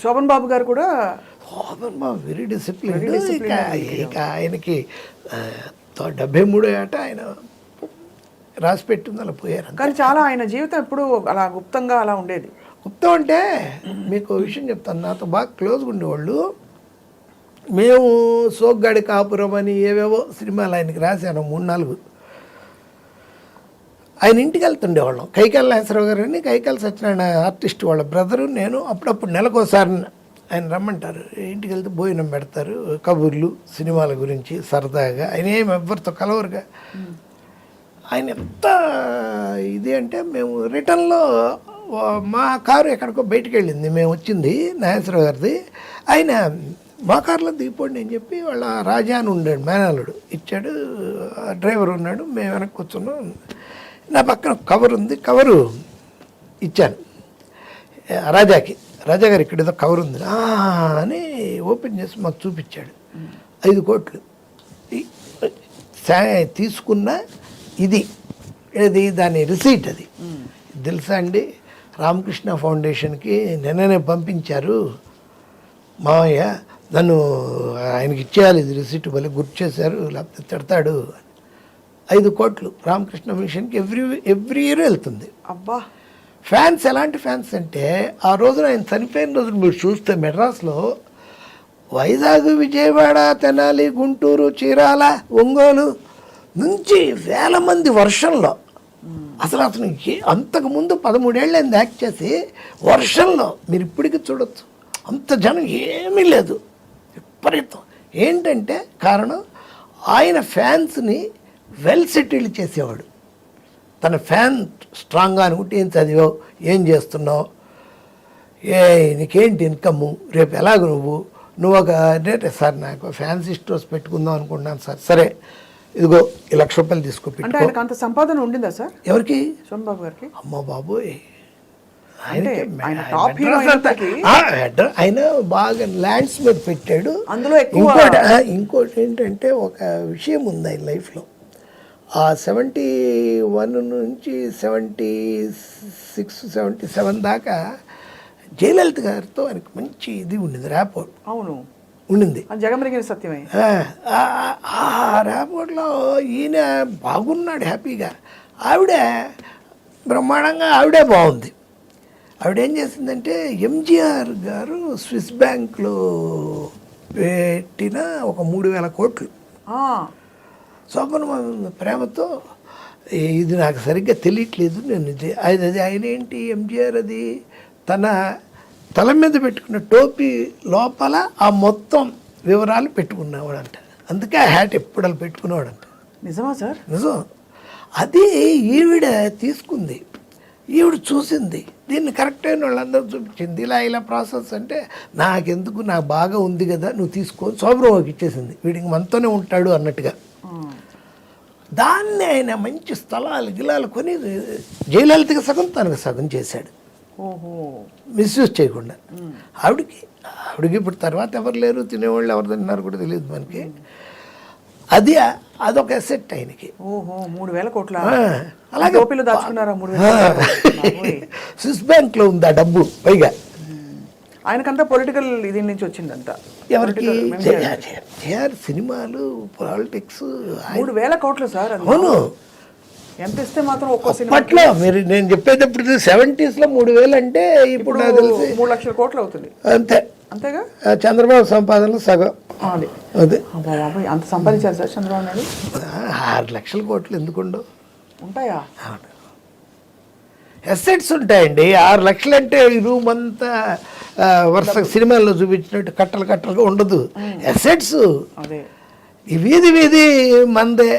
శోభన్ బాబు గారు కూడా శోభన్ బాబు very discipline. ఇక ఆయనకి 73 ఏట ఆయన రాసి పెట్టింది అలా పోయారు. కానీ చాలా ఆయన జీవితం ఎప్పుడు అలా గుప్తంగా అలా ఉండేది. గుప్తం అంటే మీకు విషయం చెప్తాను, నాతో బాగా క్లోజ్గా ఉండేవాళ్ళు. మేము సోగ్గాడి కాపురం అని ఏవేవో సినిమాలు ఆయనకి రాశాను 3-4. ఆయన ఇంటికి వెళ్తుండేవాళ్ళం. కైకాల నాగేశ్వరరావు గారు అని కైకాల సత్యనారాయణ ఆర్టిస్ట్ వాళ్ళ బ్రదరు, నేను అప్పుడప్పుడు నెలకోసారి ఆయన రమ్మంటారు. ఇంటికి వెళ్తే భోజనం పెడతారు, కబుర్లు సినిమాల గురించి సరదాగా. ఆయన ఏమి ఎవరితో కలవరుగా. ఆయన ఎంత ఇది అంటే మేము రిటర్న్లో మా కారు ఎక్కడికో బయటికి వెళ్ళింది, మేము వచ్చింది నాగేశ్వరరావు గారిది. ఆయన మా కారులో దిగిపోండి అని చెప్పి వాళ్ళ రాజా అని ఉండాడు మేనల్లుడు ఇచ్చాడు. డ్రైవర్ ఉన్నాడు, మేము వెనక్కి కూర్చున్నాం. నా పక్కన కవర్ ఉంది, కవరు ఇచ్చాను రాజాకి. రాజా గారు ఇక్కడ ఏదో కవర్ ఉంది అని ఓపెన్ చేసి మాకు చూపించాడు. 5 కోట్లు తీసుకున్న ఇది దాని రిసీట్. అది తెలుసా అండి, రామకృష్ణ ఫౌండేషన్కి నిన్ననే పంపించారు మావయ్య, నన్ను ఆయనకి ఇచ్చేయాలి ఇది రిసీట్, భలే గుర్తు చేశారు లేకపోతే తిడతాడు. 5 కోట్లు రామకృష్ణ మిషన్కి ఎవ్రీ ఇయర్ వెళ్తుంది. అబ్బా, ఫ్యాన్స్ ఎలాంటి ఫ్యాన్స్ అంటే ఆ రోజున ఆయన చనిపోయిన రోజున మీరు చూస్తే మెడ్రాస్లో వైజాగ్, విజయవాడ, తెనాలి, గుంటూరు, చీరాల, ఒంగోలు నుంచి వేల మంది వర్షంలో. అసలు అతను అంతకుముందు 13 ఏళ్ళైంది యాక్ట్ చేసి, వర్షంలో మీరు ఇప్పటికీ చూడొచ్చు అంత జనం ఏమీ లేదు, విపరీతం. ఏంటంటే కారణం ఆయన ఫ్యాన్స్ని వెల్ సెటిల్డ్ చేసేవాడు. తన ఫ్యాన్ స్ట్రాంగ్గా అనుకుంటే ఏం చదివావు, ఏం చేస్తున్నావు, నీకేంటి ఇన్కమ్, రేపు ఎలాగ నువ్వు ఒక అంటే సార్ నాకు ఫ్యాన్సీ స్టోర్స్ పెట్టుకుందాం అనుకుంటున్నాను సార్. సరే ఇదిగో ఈ ₹1,00,000 తీసుకో. అంటే ఆయనకు అంత సంపాదన ఉండిందా సార్? ఎవరికి? శోభన్ బాబు గారికి. అమ్మ బాబోయ్, ఆయన బాగా ల్యాండ్స్ మీద పెట్టాడు. అందులో ఇంకోటి ఏంటంటే ఒక విషయం ఉంది ఆయన లైఫ్లో. 71 నుంచి 76, 77 దాకా జయలలిత గారితో ఆయనకు మంచి ఇది ఉండింది, ర్యాపోర్ట్. అవును, ఉండింది. జగమెరిగిన సత్యమే. ఆ ర్యాపోర్ట్లో ఈయన బాగున్నాడు హ్యాపీగా, ఆవిడే బ్రహ్మాండంగా, ఆవిడే బాగుంది. ఆవిడేం చేసిందంటే ఎంజీఆర్ గారు స్విస్ బ్యాంక్లో పెట్టిన ఒక 3,000 కోట్లు శోభన్ ప్రేమతో, ఇది నాకు సరిగ్గా తెలియట్లేదు నేను అది ఆయన ఏంటి ఎంజీఆర్ అది తన తల మీద పెట్టుకున్న టోపీ లోపల ఆ మొత్తం వివరాలు పెట్టుకునేవాడంట. అందుకే ఆ హ్యాట్ ఎప్పుడు అలా పెట్టుకునేవాడంట. నిజమా సార్? నిజం. అది ఈవిడ తీసుకుంది, ఈవిడ చూసింది, దీన్ని కరెక్ట్ అయిన వాళ్ళందరూ చూపించింది. ఇలా ప్రాసెస్ అంటే నాకెందుకు, నాకు బాగా ఉంది కదా నువ్వు తీసుకొని శోభరావుకి ఇచ్చేసింది. వీడికి మనతోనే ఉంటాడు అన్నట్టుగా. దాన్ని ఆయన మంచి స్థలాలు గిలాలు కొని జయలలితకి సగం తనకు సగం చేశాడు, మిస్యూజ్ చేయకుండా. ఆవిడకి ఇప్పుడు తర్వాత ఎవరు లేరు, తినేవాళ్ళు ఎవరు తిన్నారు కూడా తెలియదు మనకి. అదొక అసెట్ ఆయనకి. 3,000 కోట్ల అలాగే దాచుకున్నారా? స్విస్ బ్యాంక్లో ఉంది ఆ డబ్బు. పైగా ఆయనకంతా పొలిటికల్ ఇది నుంచి వచ్చిందంతా. ఎవరికి? సినిమాలు, పాలిటిక్స్. 3,000 కోట్లు సార్. అవును. ఎంత ఇస్తే మాత్రం ఒక్కో సినిమా అప్పట్లో మీరు నేను చెప్పేటప్పుడు 70s లో 3,000 అంటే ఇప్పుడు నాకు తెలిసి 3,00,000 కోట్లు అవుతుంది. అంతేగా చంద్రబాబు సంపాదనలో సగం. అదే అంత సంపాదించారు సార్ చంద్రబాబు నాయుడు. 6,00,000 కోట్లు ఎందుకుండవు? ఉంటాయా? ఎసెట్స్ ఉంటాయండి. 6,00,000 అంటే ఈ రూమ్ అంతా వరుస సినిమాల్లో చూపించినట్టు కట్టలుగా ఉండదు. ఎసెట్స్. అదే ఈ వీధి మందే.